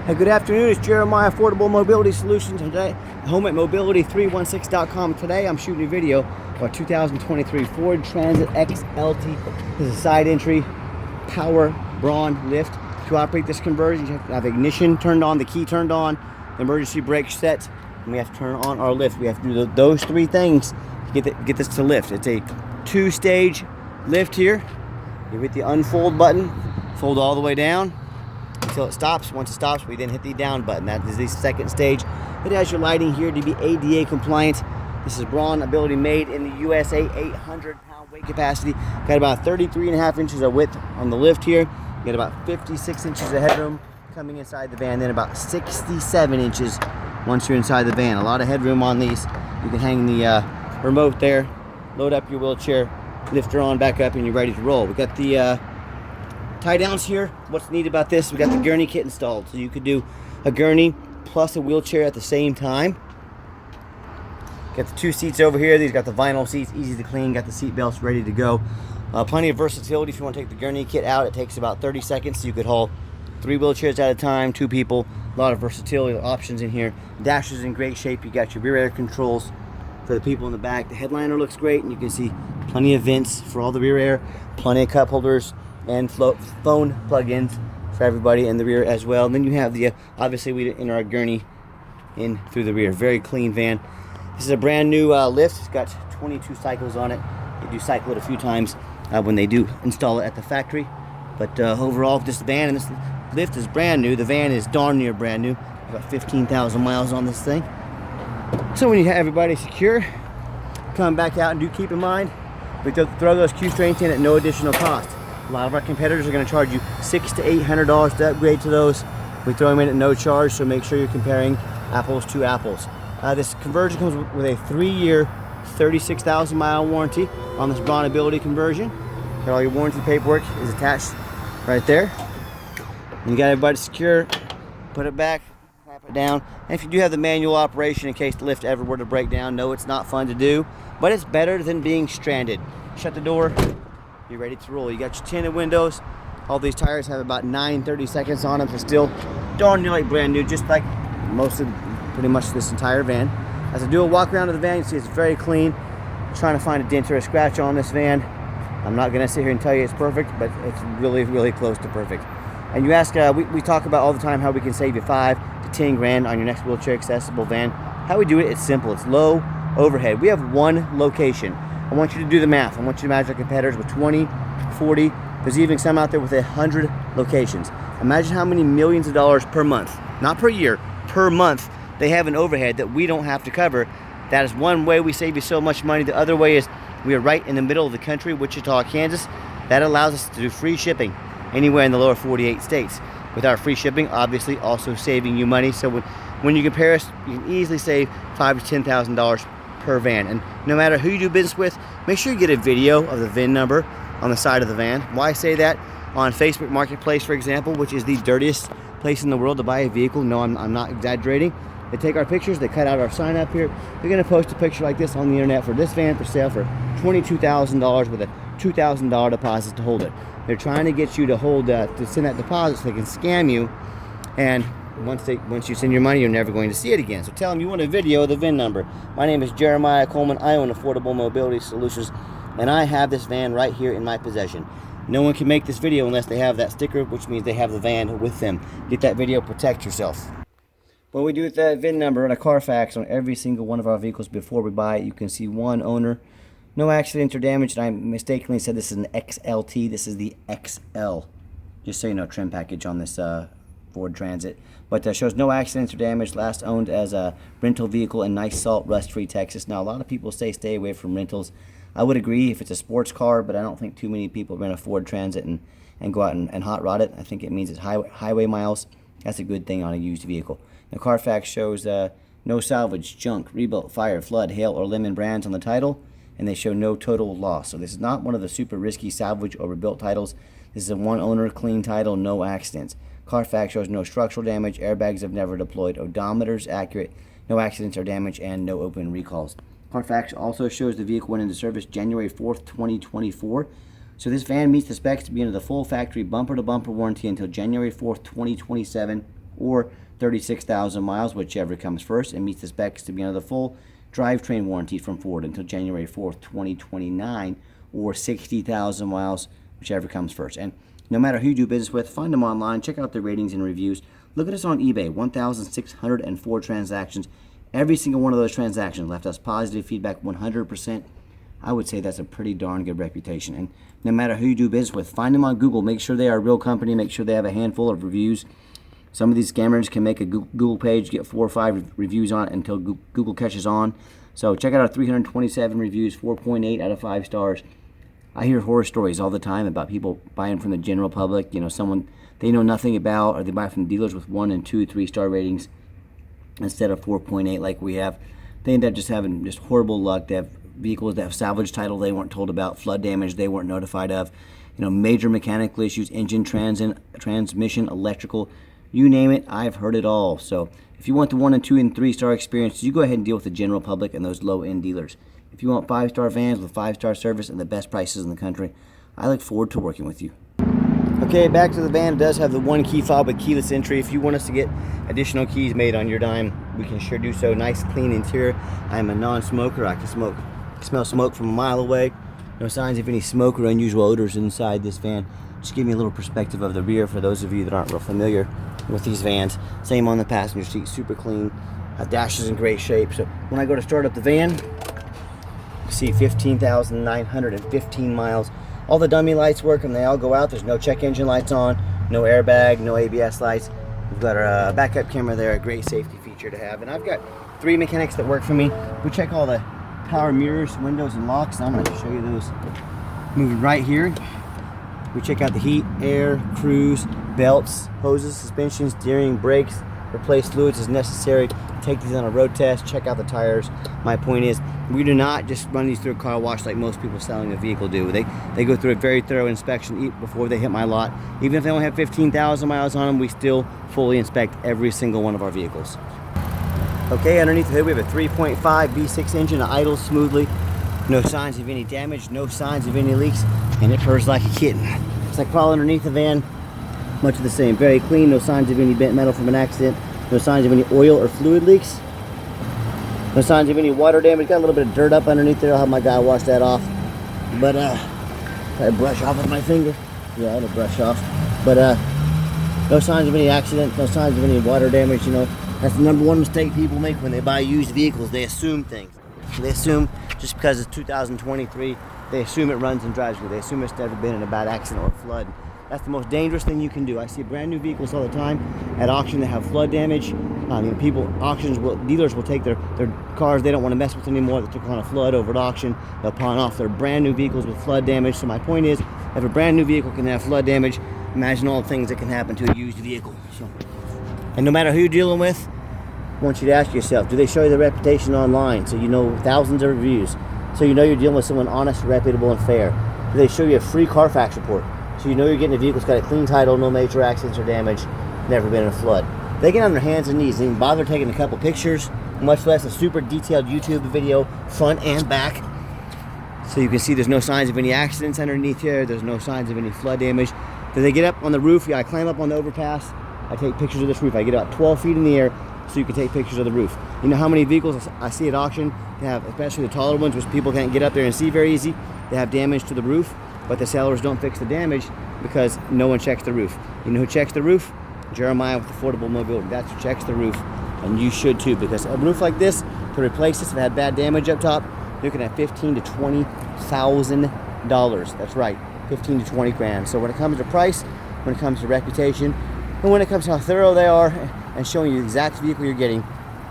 Hey, good afternoon. It's Jeremiah Affordable Mobility Solutions. Today, home at mobility316.com. Today, I'm shooting a video of a 2023 Ford Transit XLT. This is a side entry power brawn lift. To operate this conversion, you have to have ignition turned on, the key turned on, emergency brake set, and we have to turn on our lift. We have to do those three things to get this to lift. It's a two-stage lift here. You hit the unfold button, fold all the way down until it stops. Once it stops, we then hit the down button. That is the second stage. It has your lighting here to be ADA compliant. This is brawn ability made in the USA, 800-pound weight capacity. Got about 33.5 inches of width on the lift here. You got about 56 inches of headroom coming inside the van, then about 67 inches once you're inside the van. A lot of headroom on these. You can hang the remote there, load up your wheelchair, lift her on back up, and you're ready to roll. We got the tie downs here. What's neat about this, we got the gurney kit installed, so you could do a gurney plus a wheelchair at the same time. Got the two seats over here. These got the vinyl seats, easy to clean. Got the seat belts ready to go. Plenty of versatility. If you want to take the gurney kit out, it takes about 30 seconds, so you could haul 3 wheelchairs at a time, 2 people. A lot of versatility options in here. Dash is in great shape. You got your rear air controls for the people in the back. The headliner looks great, and you can see plenty of vents for all the rear air, plenty of cup holders and phone plug-ins for everybody in the rear as well. And then you have the obviously we enter our gurney in through the rear. Very clean van. This is a brand new lift. It's got 22 cycles on it. They do cycle it a few times when they do install it at the factory. But overall, this van and this lift is brand new. The van is darn near brand new. About 15,000 miles on this thing. So when you have everybody secure, come back out, and do keep in mind, we throw those Q strains in at no additional cost. A lot of our competitors are going to charge you $600 to $800 to upgrade to those. We throw them in at no charge, so make sure you're comparing apples to apples. This conversion comes with a 3-year, 36,000 mile warranty on this brawn ability conversion. Got all your warranty paperwork is attached right there. And you got everybody secure. Put it back, clap it down. And if you do have the manual operation in case the lift ever were to break down, no, it's not fun to do, but it's better than being stranded. Shut the door. You're ready to roll. You got your tinted windows. All these tires have about 930 seconds on them, so still darn near like brand new, just like pretty much this entire van. As I do a walk around of the van, you see it's very clean. I'm trying to find a dent or a scratch on this van. I'm not going to sit here and tell you it's perfect, but it's really, really close to perfect. And you ask, we talk about all the time how we can save you 5 to 10 grand on your next wheelchair accessible van. How we do it, it's simple. It's low overhead. We have one location. I want you to do the math. I want you to imagine our competitors with 20, 40, there's even some out there with 100 locations. Imagine how many millions of dollars per month, not per year, per month, they have an overhead that we don't have to cover. That is one way we save you so much money. The other way is we are right in the middle of the country, Wichita, Kansas. That allows us to do free shipping anywhere in the lower 48 states. With our free shipping, obviously also saving you money. So when you compare us, you can easily save $5,000 to $10,000 per van. And no matter who you do business with, make sure you get a video of the VIN number on the side of the van. Why I say that? On Facebook Marketplace, for example, which is the dirtiest place in the world to buy a vehicle. No, I'm not exaggerating. They take our pictures, they cut out our sign up here. They're going to post a picture like this on the internet for this van for sale for $22,000 with a $2,000 deposit to hold it. They're trying to get you to hold to send that deposit so they can scam you, and once you send your money, you're never going to see it again. So tell them you want a video of the VIN number. My name is Jeremiah Coleman. I own Affordable Mobility Solutions, and I have this van right here in my possession. No one can make this video unless they have that sticker, which means they have the van with them. Get that video, protect yourself. What we do with that VIN number and a Carfax on every single one of our vehicles before we buy it, you can see one owner, no accidents or damage, and I mistakenly said this is an XLT. This is the XL, just so you know, trim package on this Ford Transit. But shows no accidents or damage, last owned as a rental vehicle in nice salt, rust-free Texas. Now, a lot of people say stay away from rentals. I would agree if it's a sports car, but I don't think too many people rent a Ford Transit and go out and hot rod it. I think it means it's highway miles. That's a good thing on a used vehicle. The Carfax shows no salvage, junk, rebuilt, fire, flood, hail, or lemon brands on the title, and they show no total loss. So this is not one of the super risky salvage or rebuilt titles. This is a one owner, clean title, no accidents. Carfax shows no structural damage, airbags have never deployed, odometers accurate, no accidents or damage, and no open recalls. Carfax also shows the vehicle went into service January 4th, 2024. So this van meets the specs to be under the full factory bumper-to-bumper warranty until January 4th, 2027. or 36,000 miles, whichever comes first, and meets the specs to be under the full drivetrain warranty from Ford until January 4th, 2029, or 60,000 miles, whichever comes first. And no matter who you do business with, find them online, check out their ratings and reviews. Look at us on eBay, 1,604 transactions. Every single one of those transactions left us positive feedback, 100%. I would say that's a pretty darn good reputation. And no matter who you do business with, find them on Google. Make sure they are a real company. Make sure they have a handful of reviews. Some of these scammers can make a Google page, get 4 or 5 reviews on it until Google catches on. So check out our 327 reviews, 4.8 out of 5 stars. I hear horror stories all the time about people buying from the general public. You know, someone they know nothing about, or they buy from dealers with 1 and 2, 3-star ratings instead of 4.8 like we have. They end up just having just horrible luck. They have vehicles that have salvage title they weren't told about, flood damage they weren't notified of, you know, major mechanical issues, engine, transmission, electrical, you name it, I've heard it all. So if you want the 1 and 2 and 3-star experience, you go ahead and deal with the general public and those low-end dealers. If you want 5-star vans with 5-star service and the best prices in the country, I look forward to working with you. Okay, back to the van. It does have the 1 key fob with keyless entry. If you want us to get additional keys made on your dime, we can sure do so. Nice, clean interior. I am a non-smoker. I can smell smoke from a mile away. No signs of any smoke or unusual odors inside this van. Just give me a little perspective of the rear for those of you that aren't real familiar with these vans. Same on the passenger seat, super clean. Dash is in great shape. So when I go to start up the van, you see 15,915 miles. All the dummy lights work and they all go out. There's no check engine lights on, no airbag, no ABS lights. We've got our backup camera there, a great safety feature to have. And I've got 3 mechanics that work for me. We check all the power mirrors, windows, and locks. I'm going to show you those. Moving right here, we check out the heat, air, cruise, belts, hoses, suspension, steering, brakes, replace fluids as necessary, take these on a road test, check out the tires. My point is, we do not just run these through a car wash like most people selling a vehicle do. They go through a very thorough inspection before they hit my lot. Even if they only have 15,000 miles on them, we still fully inspect every single one of our vehicles. Okay, underneath the hood we have a 3.5 V6 engine that idles smoothly. No signs of any damage, no signs of any leaks, and it purrs like a kitten. It's like crawling underneath the van, much of the same. Very clean, no signs of any bent metal from an accident, no signs of any oil or fluid leaks, no signs of any water damage. Got a little bit of dirt up underneath there. I'll have my guy wash that off. But I brush off with my finger. Yeah, it'll brush off. But no signs of any accident, no signs of any water damage. You know, that's the #1 mistake people make when they buy used vehicles. They assume things. They assume just because it's 2023, they assume it runs and drives good. They assume it's never been in a bad accident or flood. That's the most dangerous thing you can do. I see brand new vehicles all the time at auction that have flood damage. I mean, dealers will take their cars they don't want to mess with anymore that took on a flood over at auction. They'll pawn off their brand new vehicles with flood damage. So my point is, if a brand new vehicle can have flood damage, imagine all the things that can happen to a used vehicle. So, and no matter who you're dealing with, I want you to ask yourself, do they show you their reputation online so you know thousands of reviews, so you know you're dealing with someone honest, reputable, and fair? Do they show you a free Carfax report so you know you're getting a vehicle that's got a clean title, no major accidents or damage, never been in a flood? They get on their hands and knees, they even bother taking a couple pictures, much less a super detailed YouTube video, front and back, so you can see there's no signs of any accidents underneath here, there's no signs of any flood damage. Do they get up on the roof? Yeah, I climb up on the overpass, I take pictures of this roof. I get about 12 feet in the air so you can take pictures of the roof. You know how many vehicles I see at auction that have, especially the taller ones, which people can't get up there and see very easy, they have damage to the roof, but the sellers don't fix the damage because no one checks the roof. You know who checks the roof? Jeremiah with Affordable Mobility. That's who checks the roof, and you should too, because a roof like this, to replace this if it had bad damage up top, you're looking at $15,000 to $20,000. That's right, 15 to 20 grand. So when it comes to price, when it comes to reputation, and when it comes to how thorough they are and showing you the exact vehicle you're getting,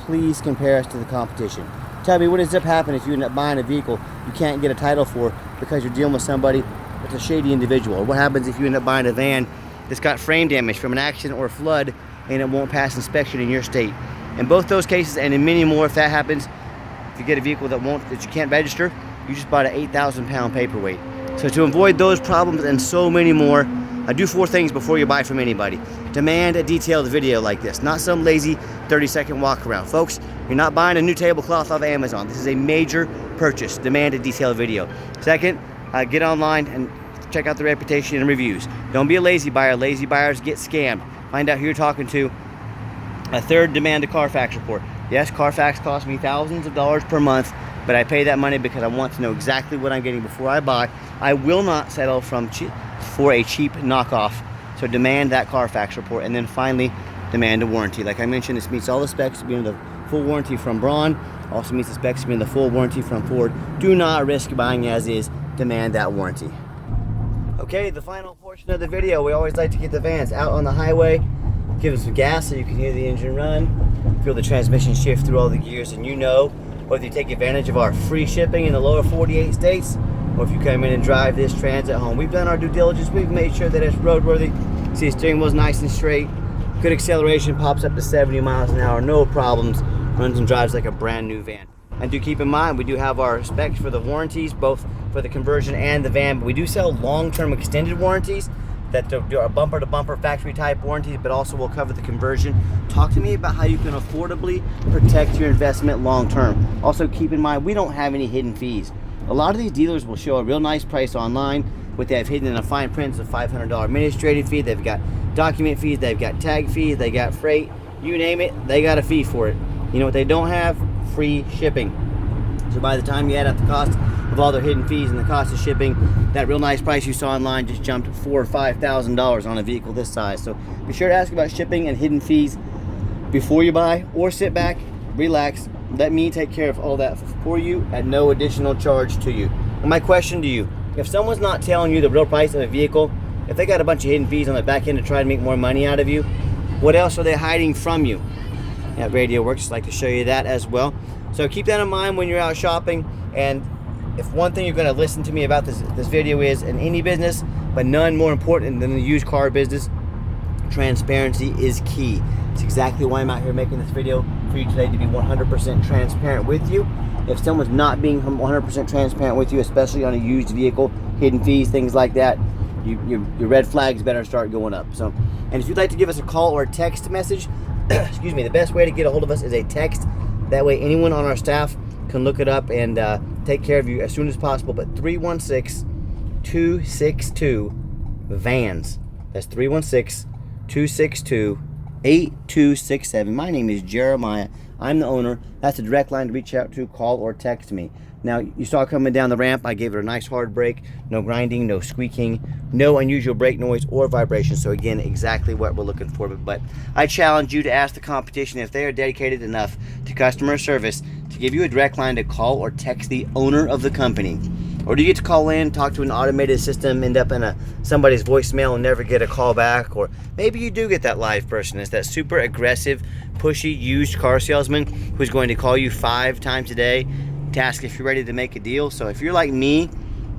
please compare us to the competition. Tell me what ends up happening if you end up buying a vehicle you can't get a title for because you're dealing with somebody that's a shady individual. Or what happens if you end up buying a van that's got frame damage from an accident or a flood and it won't pass inspection in your state? In both those cases, and in many more, if that happens, if you get a vehicle that you can't register, you just bought an 8,000 pound paperweight. So to avoid those problems and so many more, do 4 things before you buy from anybody. Demand a detailed video like this, not some lazy 30-second walk around. Folks, you're not buying a new tablecloth off Amazon. This is a major purchase. Demand a detailed video. Second, get online and check out the reputation and reviews. Don't be a lazy buyer. Lazy buyers get scammed. Find out who you're talking to A third, demand a Carfax report. Yes, Carfax costs me thousands of dollars per month, but I pay that money because I want to know exactly what I'm getting before I buy. I will not settle for a cheap knockoff. So demand that Carfax report. And then finally, demand a warranty. Like I mentioned, this meets all the specs to be in the full warranty from Braun. Also meets the specs to be in the full warranty from Ford. Do not risk buying as is. Demand that warranty. Okay, the final portion of the video. We always like to get the vans out on the highway. Give them some gas so you can hear the engine run. Feel the transmission shift through all the gears, and you know whether you take advantage of our free shipping in the lower 48 states, or if you come in and drive this Transit home. We've done our due diligence. We've made sure that it's roadworthy. See, the steering wheel's nice and straight. Good acceleration, pops up to 70 miles an hour, no problems. Runs and drives like a brand new van. And do keep in mind, we do have our specs for the warranties, both for the conversion and the van. But we do sell long-term extended warranties that do our bumper-to-bumper factory type warranties, but also will cover the conversion. Talk to me about how you can affordably protect your investment long-term. Also keep in mind, we don't have any hidden fees. A lot of these dealers will show a real nice price online. What they have hidden in a fine print is a $500 administrative fee. They've got document fees, they've got tag fees, they got freight, you name it, they got a fee for it. You know what they don't have? Free shipping. So by the time you add up the cost of all their hidden fees and the cost of shipping, that real nice price you saw online just jumped $4,000 or $5,000 on a vehicle this size. So be sure to ask about shipping and hidden fees before you buy, or sit back, relax, let me take care of all that for you at no additional charge to you. And my question to you, if someone's not telling you the real price of a vehicle, if they got a bunch of hidden fees on the back end to try to make more money out of you, what else are they hiding from you? At Radio Works, I'd like to show you that as well. So keep that in mind when you're out shopping. And if one thing you're going to listen to me about this video is, in any business, but none more important than the used car business, transparency is key. It's exactly why I'm out here making this video for you today, to be 100% transparent with you. If someone's not being 100% transparent with you, especially on a used vehicle, hidden fees, things like that, your red flags better start going up. So, and if you'd like to give us a call or a text message, excuse me, the best way to get a hold of us is a text. That way anyone on our staff can look it up and take care of you as soon as possible. But 316-262-VANS. That's 316-262-8267. My name is Jeremiah. I'm the owner. That's a direct line to reach out to, call, or text me. Now, you saw coming down the ramp, I gave it a nice hard brake, no grinding, no squeaking, no unusual brake noise or vibration. So again, exactly what we're looking for. But I challenge you to ask the competition if they are dedicated enough to customer service to give you a direct line to call or text the owner of the company. Or do you get to call in, talk to an automated system, end up in somebody's voicemail and never get a call back? Or maybe you do get that live person. It's that super aggressive, pushy, used car salesman who's going to call you 5 times a day to ask if you're ready to make a deal. So if you're like me,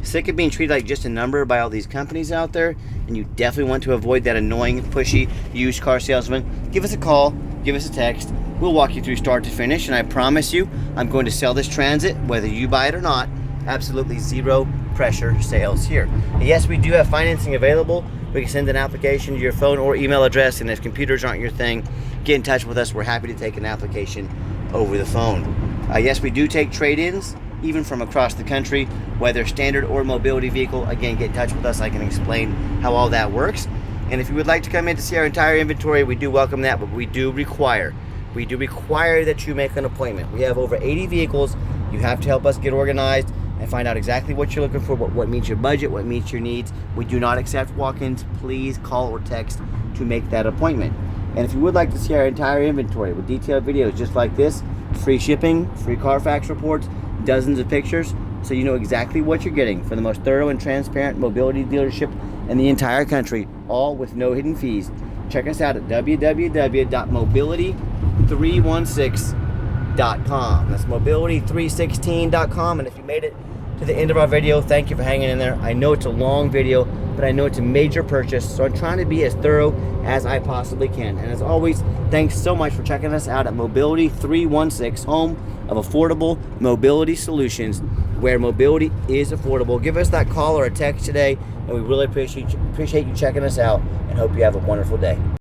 sick of being treated like just a number by all these companies out there, and you definitely want to avoid that annoying, pushy, used car salesman, give us a call, give us a text. We'll walk you through start to finish, and I promise you, I'm going to sell this Transit, whether you buy it or not. Absolutely zero pressure sales here. And yes, we do have financing available. We can send an application to your phone or email address, and if computers aren't your thing, get in touch with us. We're happy to take an application over the phone. Yes, we do take trade-ins, even from across the country, whether standard or mobility vehicle. Again, get in touch with us. I can explain how all that works. And if you would like to come in to see our entire inventory, we do welcome that, but we do require that you make an appointment. We have over 80 vehicles. You have to help us get organized and find out exactly what you're looking for, what meets your budget, what meets your needs. We do not accept walk-ins. Please call or text to make that appointment. And if you would like to see our entire inventory with detailed videos just like this, free shipping, free Carfax reports, dozens of pictures, so you know exactly what you're getting for the most thorough and transparent mobility dealership in the entire country, all with no hidden fees, check us out at www.mobility316.com. That's mobility316.com. And if you made it to the end of our video, thank you for hanging in there. I know it's a long video, but I know it's a major purchase, so I'm trying to be as thorough as I possibly can. And as always, thanks so much for checking us out at Mobility 316, home of affordable mobility solutions, where mobility is affordable. Give us that call or a text today, and we really appreciate you checking us out, and hope you have a wonderful day.